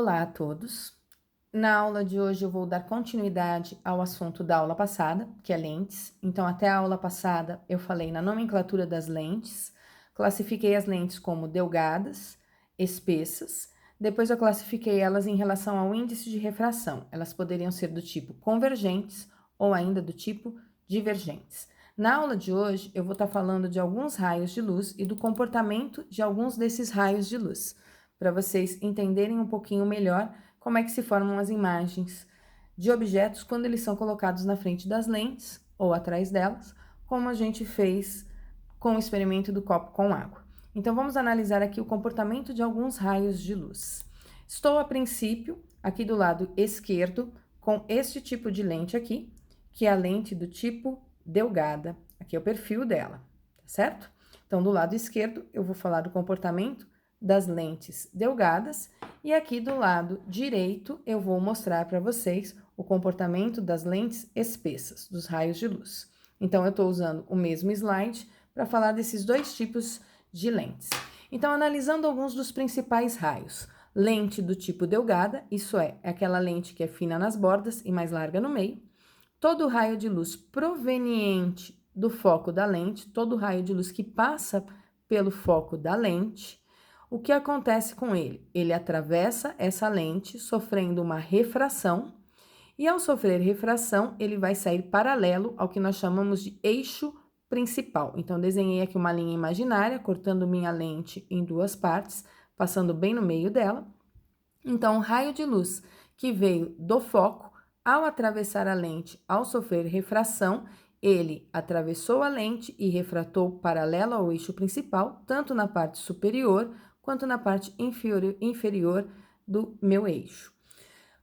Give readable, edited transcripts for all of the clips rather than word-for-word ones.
Olá a todos. Na aula de hoje eu vou dar continuidade ao assunto da aula passada, que é lentes. Então, até a aula passada eu falei na nomenclatura das lentes, classifiquei as lentes como delgadas, espessas, depois eu classifiquei elas em relação ao índice de refração. Elas poderiam ser do tipo convergentes ou ainda do tipo divergentes. Na aula de hoje eu vou estar falando de alguns raios de luz e do comportamento de alguns desses raios de luz, para vocês entenderem um pouquinho melhor como é que se formam as imagens de objetos quando eles são colocados na frente das lentes ou atrás delas, como a gente fez com o experimento do copo com água. Então, vamos analisar aqui o comportamento de alguns raios de luz. Estou, a princípio, aqui do lado esquerdo, com este tipo de lente aqui, que é a lente do tipo delgada. Aqui é o perfil dela, tá certo? Então, do lado esquerdo, eu vou falar do comportamento das lentes delgadas, e aqui do lado direito eu vou mostrar para vocês o comportamento das lentes espessas, dos raios de luz. Então, eu estou usando o mesmo slide para falar desses dois tipos de lentes. Então, analisando alguns dos principais raios. Lente do tipo delgada, isso é aquela lente que é fina nas bordas e mais larga no meio. Todo raio de luz proveniente do foco da lente, todo raio de luz que passa pelo foco da lente, o que acontece com ele? Ele atravessa essa lente sofrendo uma refração, e ao sofrer refração, ele vai sair paralelo ao que nós chamamos de eixo principal. Então, desenhei aqui uma linha imaginária, cortando minha lente em duas partes, passando bem no meio dela. Então, o raio de luz que veio do foco, ao atravessar a lente, ao sofrer refração, ele atravessou a lente e refratou paralelo ao eixo principal, tanto na parte superior quanto na parte inferior do meu eixo.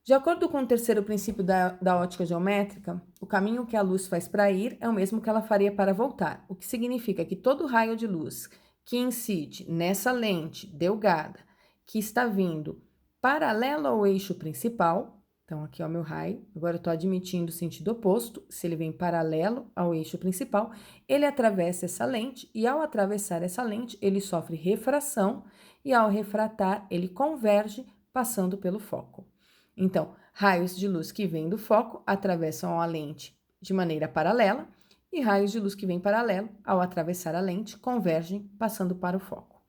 De acordo com o terceiro princípio da ótica geométrica, o caminho que a luz faz para ir é o mesmo que ela faria para voltar, o que significa que todo raio de luz que incide nessa lente delgada, que está vindo paralelo ao eixo principal, então aqui é o meu raio, agora eu estou admitindo o sentido oposto, se ele vem paralelo ao eixo principal, ele atravessa essa lente, e ao atravessar essa lente, ele sofre refração, e ao refratar, ele converge, passando pelo foco. Então, raios de luz que vêm do foco atravessam a lente de maneira paralela, e raios de luz que vêm paralelo, ao atravessar a lente, convergem, passando para o foco.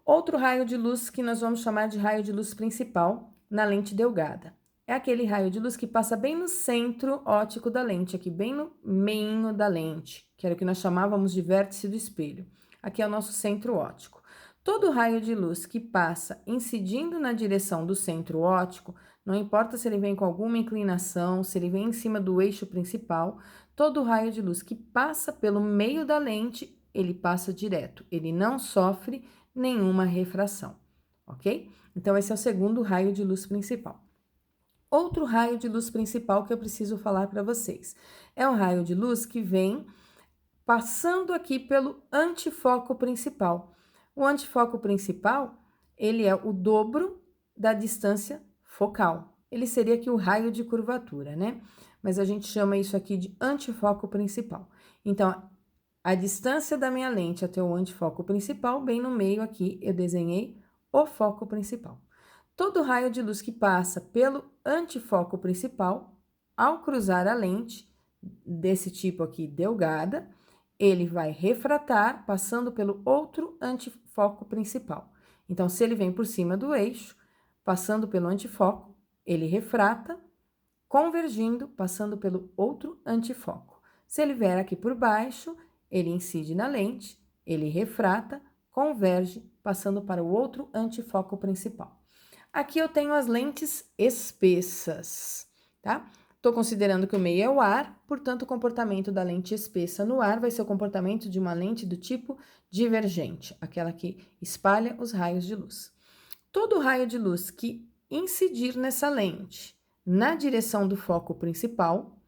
Outro raio de luz que nós vamos chamar de raio de luz principal na lente delgada. É aquele raio de luz que passa bem no centro óptico da lente, aqui bem no meio da lente, que era o que nós chamávamos de vértice do espelho. Aqui é o nosso centro óptico. Todo raio de luz que passa incidindo na direção do centro óptico, não importa se ele vem com alguma inclinação, se ele vem em cima do eixo principal, todo raio de luz que passa pelo meio da lente, ele passa direto, ele não sofre nenhuma refração, ok? Então, esse é o segundo raio de luz principal. Outro raio de luz principal que eu preciso falar para vocês é um raio de luz que vem passando aqui pelo antifoco principal. O antifoco principal, ele é o dobro da distância focal. Ele seria aqui o raio de curvatura, né? Mas a gente chama isso aqui de antifoco principal. Então, a distância da minha lente até o antifoco principal, bem no meio aqui, eu desenhei o foco principal. Todo raio de luz que passa pelo antifoco principal, ao cruzar a lente, desse tipo aqui, delgada, ele vai refratar, passando pelo outro antifoco principal. Então, se ele vem por cima do eixo, passando pelo antifoco, ele refrata, convergindo, passando pelo outro antifoco. Se ele vier aqui por baixo, ele incide na lente, ele refrata, converge, passando para o outro antifoco principal. Aqui eu tenho as lentes espessas, tá? Estou considerando que o meio é o ar, portanto, o comportamento da lente espessa no ar vai ser o comportamento de uma lente do tipo divergente, aquela que espalha os raios de luz. Todo raio de luz que incidir nessa lente na direção do foco principal,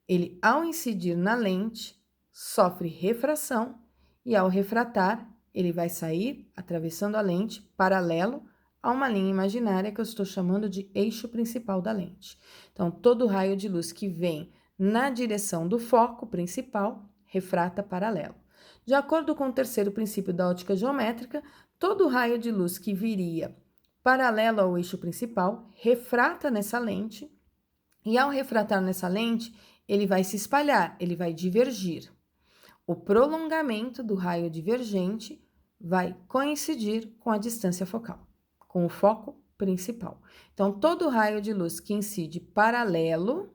ele, ao incidir na lente, sofre refração, e ao refratar, ele vai sair atravessando a lente paralelo a uma linha imaginária que eu estou chamando de eixo principal da lente. Então, todo raio de luz que vem na direção do foco principal refrata paralelo. De acordo com o terceiro princípio da ótica geométrica, todo raio de luz que viria paralelo ao eixo principal, refrata nessa lente, e ao refratar nessa lente, ele vai se espalhar, ele vai divergir. O prolongamento do raio divergente vai coincidir com a distância focal, com o foco principal. Então, todo raio de luz que incide paralelo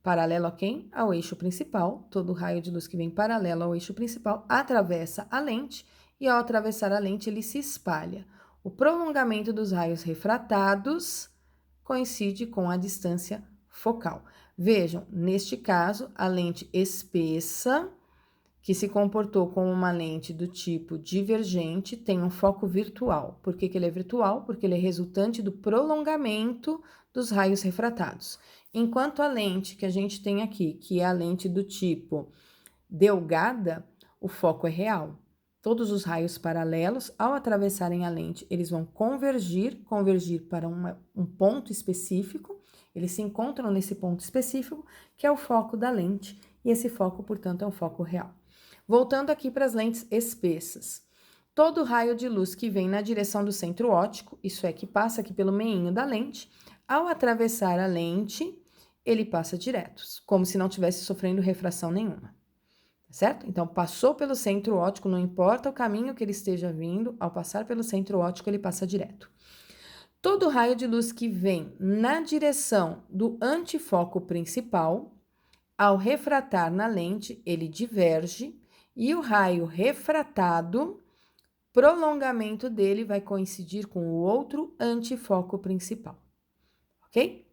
a quem? Ao eixo principal, todo raio de luz que vem paralelo ao eixo principal atravessa a lente e ao atravessar a lente ele se espalha. O prolongamento dos raios refratados coincide com a distância focal. Vejam, neste caso, a lente espessa, que se comportou como uma lente do tipo divergente, tem um foco virtual. Por que ele é virtual? Porque ele é resultante do prolongamento dos raios refratados. Enquanto a lente que a gente tem aqui, que é a lente do tipo delgada, o foco é real. Todos os raios paralelos, ao atravessarem a lente, eles vão convergir para um ponto específico, eles se encontram nesse ponto específico, que é o foco da lente, e esse foco, portanto, é um foco real. Voltando aqui para as lentes espessas. Todo raio de luz que vem na direção do centro óptico, isso é, que passa aqui pelo meinho da lente, ao atravessar a lente, ele passa direto, como se não estivesse sofrendo refração nenhuma. Certo? Então, passou pelo centro óptico, não importa o caminho que ele esteja vindo, ao passar pelo centro óptico, ele passa direto. Todo raio de luz que vem na direção do antifoco principal, ao refratar na lente, ele diverge, e o raio refratado, prolongamento dele vai coincidir com o outro antifoco principal. Ok?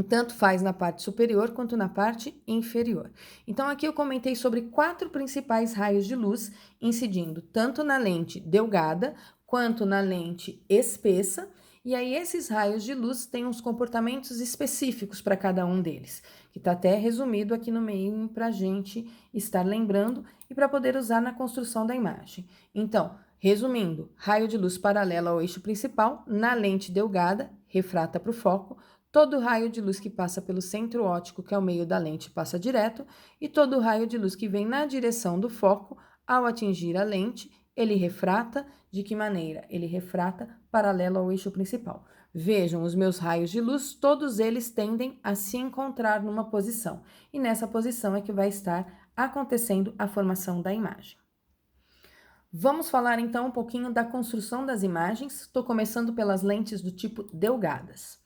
Tanto faz na parte superior quanto na parte inferior. Então, aqui eu comentei sobre 4 principais raios de luz incidindo tanto na lente delgada quanto na lente espessa. E aí, esses raios de luz têm uns comportamentos específicos para cada um deles, que está até resumido aqui no meio para a gente estar lembrando e para poder usar na construção da imagem. Então, resumindo, raio de luz paralelo ao eixo principal, na lente delgada, refrata para o foco. Todo raio de luz que passa pelo centro óptico, que é o meio da lente, passa direto, e todo raio de luz que vem na direção do foco, ao atingir a lente, ele refrata. De que maneira? Ele refrata paralelo ao eixo principal. Vejam, os meus raios de luz, todos eles tendem a se encontrar numa posição, e nessa posição é que vai estar acontecendo a formação da imagem. Vamos falar então um pouquinho da construção das imagens. Estou começando pelas lentes do tipo delgadas.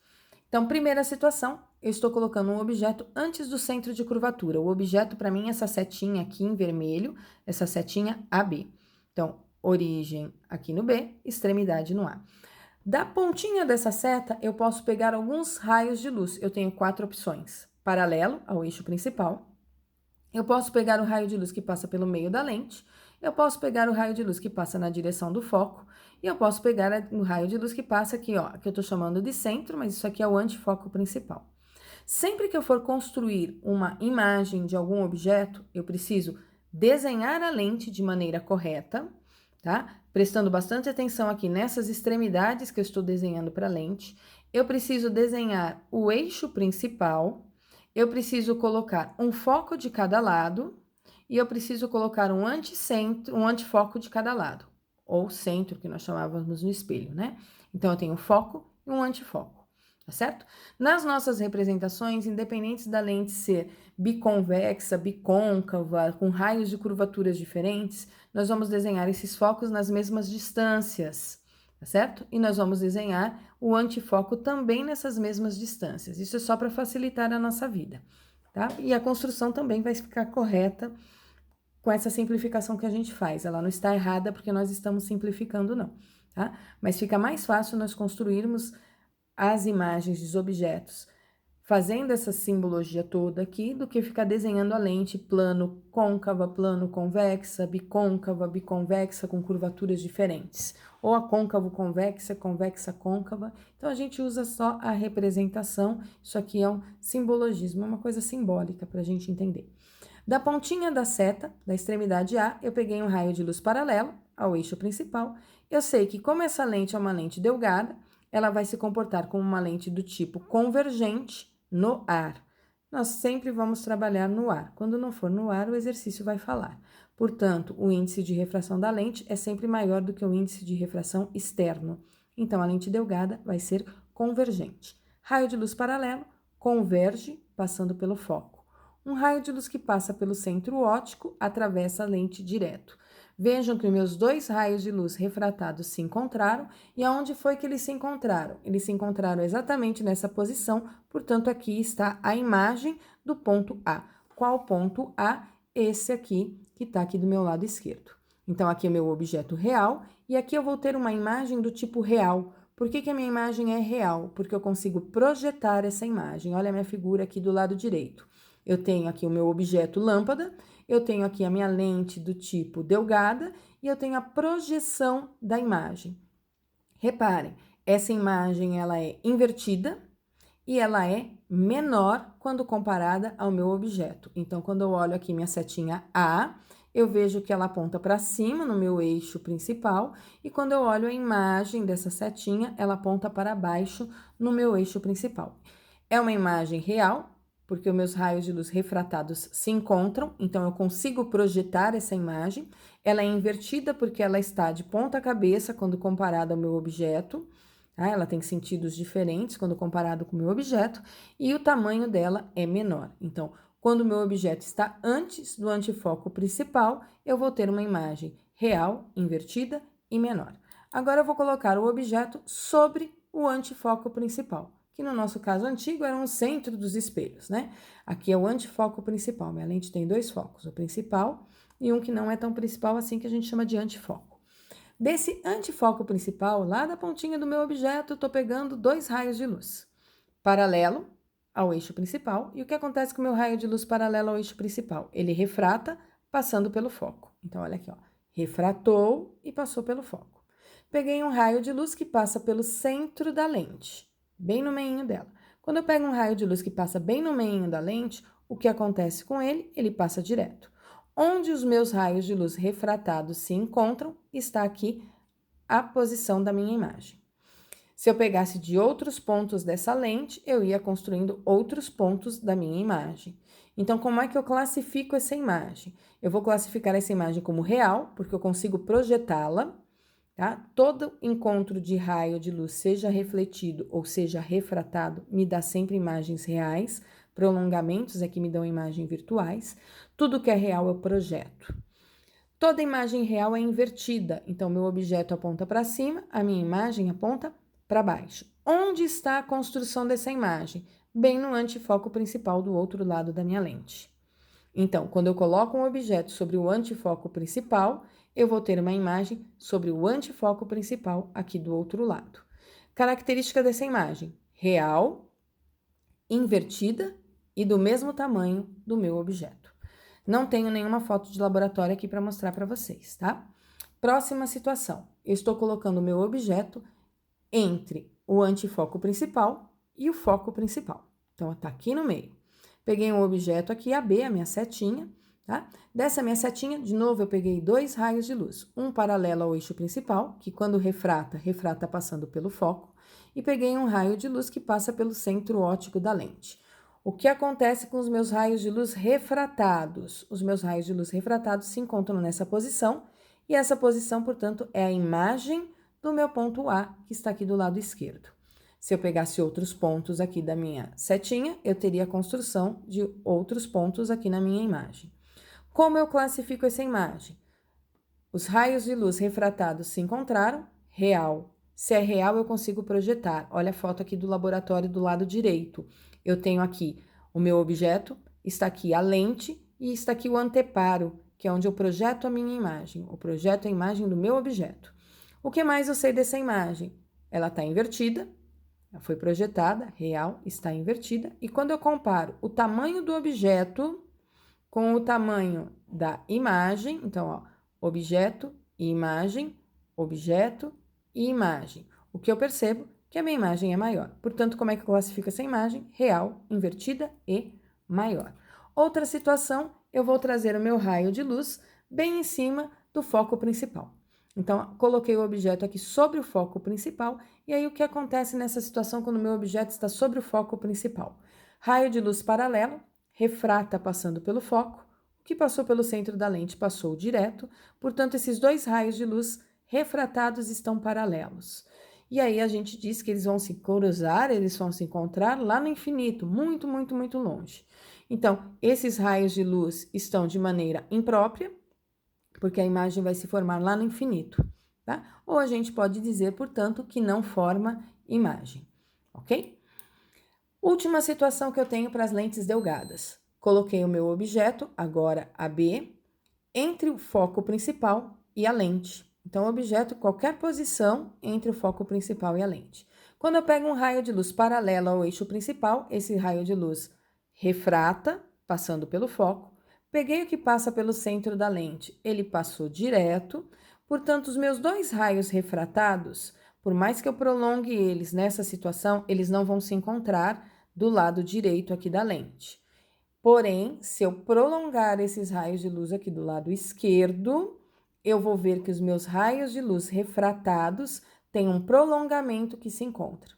Então, primeira situação, eu estou colocando um objeto antes do centro de curvatura. O objeto, para mim, é essa setinha aqui em vermelho, essa setinha AB. Então, origem aqui no B, extremidade no A. Da pontinha dessa seta, eu posso pegar alguns raios de luz. Eu tenho 4 opções. Paralelo ao eixo principal. Eu posso pegar o raio de luz que passa pelo meio da lente. Eu posso pegar o raio de luz que passa na direção do foco. E eu posso pegar o raio de luz que passa aqui, ó, que eu tô chamando de centro, mas isso aqui é o antifoco principal. Sempre que eu for construir uma imagem de algum objeto, eu preciso desenhar a lente de maneira correta, tá? Prestando bastante atenção aqui nessas extremidades que eu estou desenhando para a lente. Eu preciso desenhar o eixo principal, eu preciso colocar um foco de cada lado e eu preciso colocar um anticentro, um antifoco de cada lado, ou centro, que nós chamávamos no espelho, né? Então, eu tenho um foco e um antifoco, tá certo? Nas nossas representações, independentes da lente ser biconvexa, bicôncava, com raios de curvaturas diferentes, nós vamos desenhar esses focos nas mesmas distâncias, tá certo? E nós vamos desenhar o antifoco também nessas mesmas distâncias. Isso é só para facilitar a nossa vida, tá? E a construção também vai ficar correta com essa simplificação que a gente faz. Ela não está errada porque nós estamos simplificando, não, tá? Mas fica mais fácil nós construirmos as imagens dos objetos fazendo essa simbologia toda aqui do que ficar desenhando a lente plano côncava, plano convexa, bicôncava, biconvexa com curvaturas diferentes, ou a côncavo convexa, convexa côncava. Então, a gente usa só a representação. Isso aqui é um simbologismo, é uma coisa simbólica para a gente entender. Da pontinha da seta, da extremidade A, eu peguei um raio de luz paralelo ao eixo principal. Eu sei que, como essa lente é uma lente delgada, ela vai se comportar como uma lente do tipo convergente no ar. Nós sempre vamos trabalhar no ar. Quando não for no ar, o exercício vai falar. Portanto, o índice de refração da lente é sempre maior do que o índice de refração externo. então a lente delgada vai ser convergente. Raio de luz paralelo converge passando pelo foco. Um raio de luz que passa pelo centro óptico atravessa a lente direto. Vejam que os meus dois raios de luz refratados se encontraram, e aonde foi que eles se encontraram? Eles se encontraram exatamente nessa posição, portanto, aqui está a imagem do ponto A. Qual ponto A? Esse aqui, que está aqui do meu lado esquerdo. Então, aqui é meu objeto real, e aqui eu vou ter uma imagem do tipo real. Por que a minha imagem é real? Porque eu consigo projetar essa imagem. Olha a minha figura aqui do lado direito. Eu tenho aqui o meu objeto lâmpada, eu tenho aqui a minha lente do tipo delgada e eu tenho a projeção da imagem. Reparem, essa imagem ela é invertida e ela é menor quando comparada ao meu objeto. Então, quando eu olho aqui minha setinha A, eu vejo que ela aponta para cima no meu eixo principal, e quando eu olho a imagem dessa setinha, ela aponta para baixo no meu eixo principal. É uma imagem real, porque os meus raios de luz refratados se encontram, então eu consigo projetar essa imagem. Ela é invertida porque ela está de ponta cabeça quando comparada ao meu objeto, tá? Ela tem sentidos diferentes quando comparado com o meu objeto, e o tamanho dela é menor. Então, quando o meu objeto está antes do antifoco principal, eu vou ter uma imagem real, invertida e menor. Agora, eu vou colocar o objeto sobre o antifoco principal, que no nosso caso antigo era um centro dos espelhos, né? Aqui é o antifoco principal. Minha lente tem dois focos, o principal e um que não é tão principal assim, que a gente chama de antifoco. Desse antifoco principal, lá da pontinha do meu objeto, eu tô pegando dois raios de luz, paralelo ao eixo principal. E o que acontece com o meu raio de luz paralelo ao eixo principal? Ele refrata passando pelo foco. Então, olha aqui, ó. Refratou e passou pelo foco. Peguei um raio de luz que passa pelo centro da lente, bem no meinho dela. Quando eu pego um raio de luz que passa bem no meinho da lente, o que acontece com ele? Ele passa direto. Onde os meus raios de luz refratados se encontram, está aqui a posição da minha imagem. Se eu pegasse de outros pontos dessa lente, eu ia construindo outros pontos da minha imagem. Então, como é que eu classifico essa imagem? Eu vou classificar essa imagem como real, porque eu consigo projetá-la, tá? Todo encontro de raio de luz, seja refletido ou seja refratado, me dá sempre imagens reais. Prolongamentos é que me dão imagens virtuais. Tudo que é real eu projeto. Toda imagem real é invertida, então meu objeto aponta para cima, a minha imagem aponta para baixo. Onde está a construção dessa imagem? Bem no antifoco principal do outro lado da minha lente. Então, quando eu coloco um objeto sobre o antifoco principal, eu vou ter uma imagem sobre o antifoco principal aqui do outro lado. Característica dessa imagem: real, invertida e do mesmo tamanho do meu objeto. Não tenho nenhuma foto de laboratório aqui para mostrar para vocês, tá? Próxima situação. Eu estou colocando o meu objeto entre o antifoco principal e o foco principal. Então, tá aqui no meio. Peguei um objeto aqui, a B, a minha setinha, tá? Dessa minha setinha, de novo, eu peguei dois raios de luz. Um paralelo ao eixo principal, que quando refrata, refrata passando pelo foco. E peguei um raio de luz que passa pelo centro óptico da lente. O que acontece com os meus raios de luz refratados? Os meus raios de luz refratados se encontram nessa posição, e essa posição, portanto, é a imagem do meu ponto A, que está aqui do lado esquerdo. Se eu pegasse outros pontos aqui da minha setinha, eu teria a construção de outros pontos aqui na minha imagem. Como eu classifico essa imagem? Os raios de luz refratados se encontraram, real. Se é real, eu consigo projetar. Olha a foto aqui do laboratório do lado direito. Eu tenho aqui o meu objeto, está aqui a lente e está aqui o anteparo, que é onde eu projeto a minha imagem. Eu projeto a imagem do meu objeto. O que mais eu sei dessa imagem? Ela está invertida, ela foi projetada, real, está invertida. E quando eu comparo o tamanho do objeto com o tamanho da imagem, então, ó, objeto e imagem, objeto e imagem. O que eu percebo? Que a minha imagem é maior. Portanto, como é que eu classifico essa imagem? Real, invertida e maior. Outra situação, eu vou trazer o meu raio de luz bem em cima do foco principal. Então, coloquei o objeto aqui sobre o foco principal, e aí o que acontece nessa situação quando o meu objeto está sobre o foco principal? Raio de luz paralelo, refrata passando pelo foco, o que passou pelo centro da lente passou direto, portanto, esses dois raios de luz refratados estão paralelos. E aí a gente diz que eles vão se cruzar, eles vão se encontrar lá no infinito, muito, muito, muito longe. Então, esses raios de luz estão de maneira imprópria, porque a imagem vai se formar lá no infinito, tá? Ou a gente pode dizer, portanto, que não forma imagem, ok? Última situação que eu tenho para as lentes delgadas. Coloquei o meu objeto, agora AB, entre o foco principal e a lente. Então, o objeto, qualquer posição entre o foco principal e a lente. Quando eu pego um raio de luz paralelo ao eixo principal, esse raio de luz refrata, passando pelo foco. Peguei o que passa pelo centro da lente, ele passou direto. Portanto, os meus dois raios refratados, por mais que eu prolongue eles nessa situação, eles não vão se encontrar do lado direito aqui da lente. Porém, se eu prolongar esses raios de luz aqui do lado esquerdo, eu vou ver que os meus raios de luz refratados têm um prolongamento que se encontra.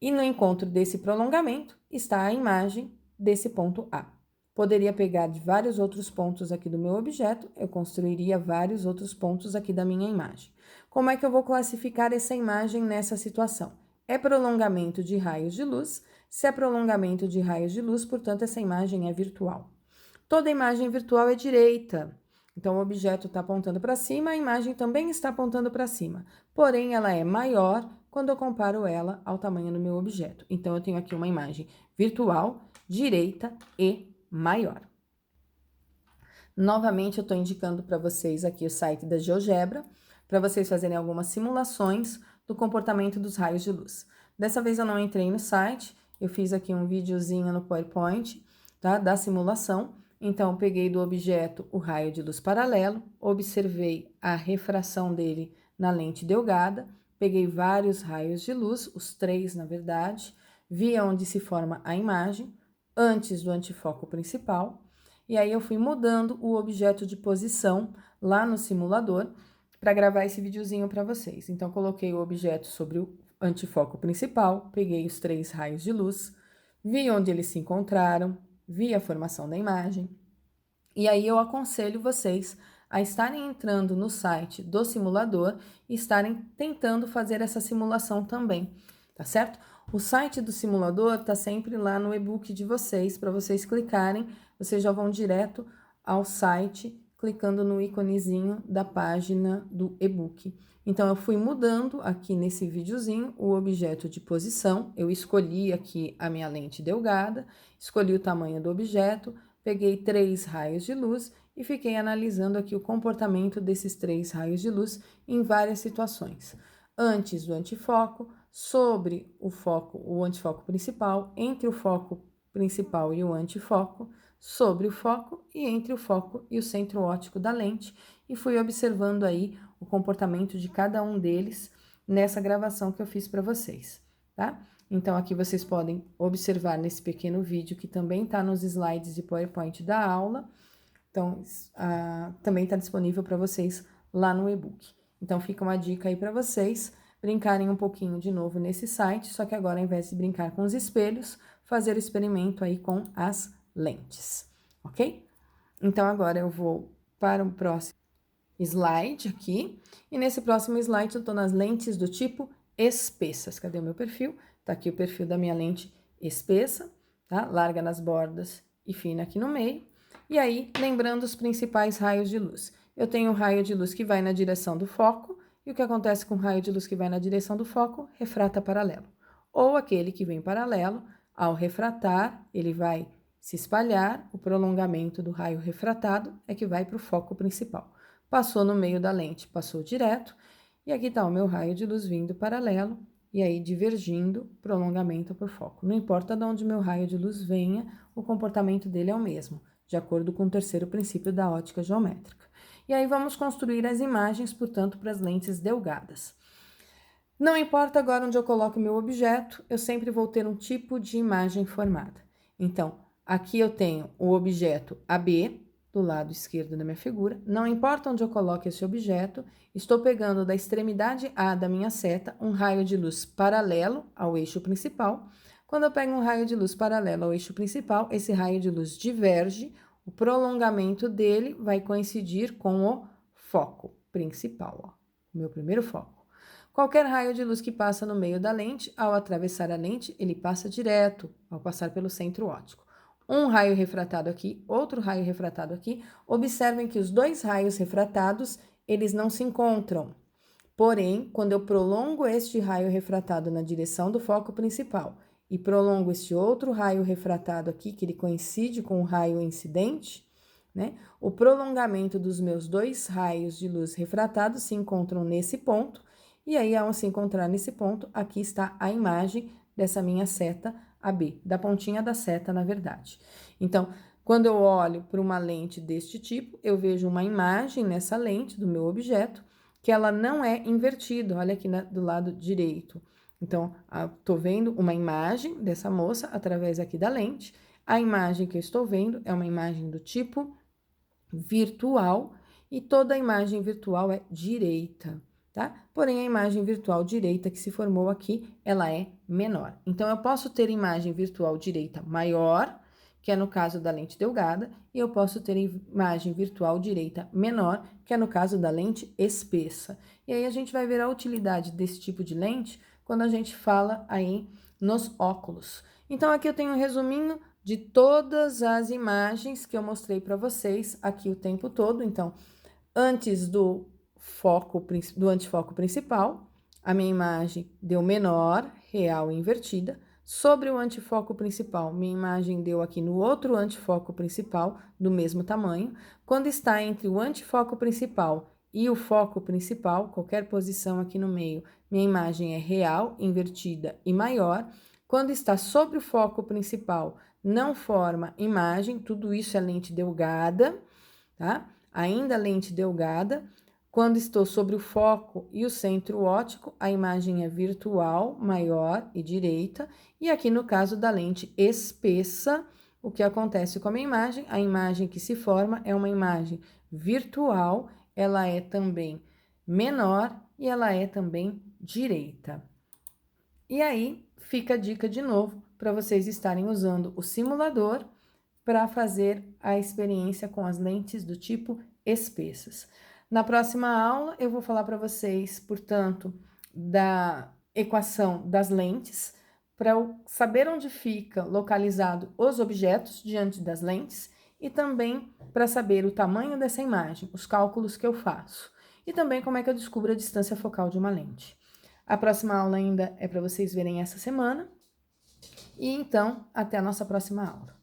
E no encontro desse prolongamento está a imagem desse ponto A. Poderia pegar de vários outros pontos aqui do meu objeto, eu construiria vários outros pontos aqui da minha imagem. Como é que eu vou classificar essa imagem nessa situação? É prolongamento de raios de luz. Se é prolongamento de raios de luz, portanto, essa imagem é virtual. Toda imagem virtual é direita. Então, o objeto está apontando para cima, a imagem também está apontando para cima. Porém, ela é maior quando eu comparo ela ao tamanho do meu objeto. Então, eu tenho aqui uma imagem virtual, direita e maior. Novamente, eu estou indicando para vocês aqui o site da GeoGebra, para vocês fazerem algumas simulações do comportamento dos raios de luz. Dessa vez eu não entrei no site, eu fiz aqui um videozinho no PowerPoint, tá, da simulação. Então, eu peguei do objeto o raio de luz paralelo, observei a refração dele na lente delgada, peguei vários raios de luz, os 3 na verdade, vi onde se forma a imagem, antes do antifoco principal, e aí eu fui mudando o objeto de posição lá no simulador para gravar esse videozinho para vocês. Então, coloquei o objeto sobre o antifoco principal, peguei os 3 raios de luz, vi onde eles se encontraram, vi a formação da imagem. E aí eu aconselho vocês a estarem entrando no site do simulador e estarem tentando fazer essa simulação também, tá certo? O site do simulador está sempre lá no e-book de vocês, para vocês clicarem, vocês já vão direto ao site, clicando no íconezinho da página do e-book. Então, eu fui mudando aqui nesse videozinho o objeto de posição, eu escolhi aqui a minha lente delgada, escolhi o tamanho do objeto, peguei 3 raios de luz e fiquei analisando aqui o comportamento desses 3 raios de luz em várias situações. Antes do antifoco, sobre o foco, o antifoco principal, entre o foco principal e o antifoco, sobre o foco e entre o foco e o centro óptico da lente, e fui observando aí o comportamento de cada um deles nessa gravação que eu fiz para vocês, tá? Então, aqui vocês podem observar nesse pequeno vídeo, que também está nos slides de PowerPoint da aula. Então, também está disponível para vocês lá no e-book. Então, fica uma dica aí para vocês brincarem um pouquinho de novo nesse site, só que agora, ao invés de brincar com os espelhos, fazer o experimento aí com as lentes, ok? Então, agora eu vou para o próximo slide aqui, e nesse próximo slide eu tô nas lentes do tipo espessas. Cadê o meu perfil? Tá aqui o perfil da minha lente espessa, tá? Larga nas bordas e fina aqui no meio. E aí, lembrando os principais raios de luz. Eu tenho o raio de luz que vai na direção do foco, e o que acontece com o raio de luz que vai na direção do foco? Refrata paralelo. Ou aquele que vem paralelo, ao refratar, ele vai se espalhar, o prolongamento do raio refratado é que vai para o foco principal. Passou no meio da lente, passou direto, e aqui está o meu raio de luz vindo paralelo, e aí divergindo, prolongamento por foco. Não importa de onde meu raio de luz venha, o comportamento dele é o mesmo, de acordo com o terceiro princípio da ótica geométrica. E aí vamos construir as imagens, portanto, para as lentes delgadas. Não importa agora onde eu coloco o meu objeto, eu sempre vou ter um tipo de imagem formada. Então, aqui eu tenho o objeto AB, do lado esquerdo da minha figura. Não importa onde eu coloque esse objeto, estou pegando da extremidade A da minha seta um raio de luz paralelo ao eixo principal. Quando eu pego um raio de luz paralelo ao eixo principal, esse raio de luz diverge, o prolongamento dele vai coincidir com o foco principal, ó, o meu primeiro foco. Qualquer raio de luz que passa no meio da lente, ao atravessar a lente, ele passa direto, ao passar pelo centro óptico. Um raio refratado aqui, outro raio refratado aqui. Observem que os dois raios refratados, eles não se encontram. Porém, quando eu prolongo este raio refratado na direção do foco principal e prolongo este outro raio refratado aqui, que ele coincide com o raio incidente, né? O prolongamento dos meus dois raios de luz refratados se encontram nesse ponto, e aí, ao se encontrar nesse ponto, aqui está a imagem dessa minha seta AB, da pontinha da seta, na verdade. Então, quando eu olho para uma lente deste tipo, eu vejo uma imagem nessa lente do meu objeto, que ela não é invertida, olha aqui do lado direito. Então, tô vendo uma imagem dessa moça através aqui da lente. A imagem que eu estou vendo é uma imagem do tipo virtual, e toda a imagem virtual é direita, tá? Porém, a imagem virtual direita que se formou aqui, ela é menor. Então, eu posso ter imagem virtual direita maior, que é no caso da lente delgada, e eu posso ter imagem virtual direita menor, que é no caso da lente espessa. E aí, a gente vai ver a utilidade desse tipo de lente quando a gente fala aí nos óculos. Então, aqui eu tenho um resuminho de todas as imagens que eu mostrei para vocês aqui o tempo todo. Então, antes do antifoco principal, a minha imagem deu menor, real e invertida. Sobre o antifoco principal, minha imagem deu aqui no outro antifoco principal, do mesmo tamanho. Quando está entre o antifoco principal e o foco principal, qualquer posição aqui no meio, minha imagem é real, invertida e maior. Quando está sobre o foco principal, não forma imagem, tudo isso é lente delgada, tá? Ainda lente delgada. Quando estou sobre o foco e o centro óptico, a imagem é virtual, maior e direita. E aqui no caso da lente espessa, o que acontece com a minha imagem? A imagem que se forma é uma imagem virtual, ela é também menor e ela é também direita. E aí, fica a dica de novo para vocês estarem usando o simulador para fazer a experiência com as lentes do tipo espessas. Na próxima aula, eu vou falar para vocês, portanto, da equação das lentes, para saber onde fica localizado os objetos diante das lentes e também para saber o tamanho dessa imagem, os cálculos que eu faço, e também como é que eu descubro a distância focal de uma lente. A próxima aula ainda é para vocês verem essa semana, e então, até a nossa próxima aula.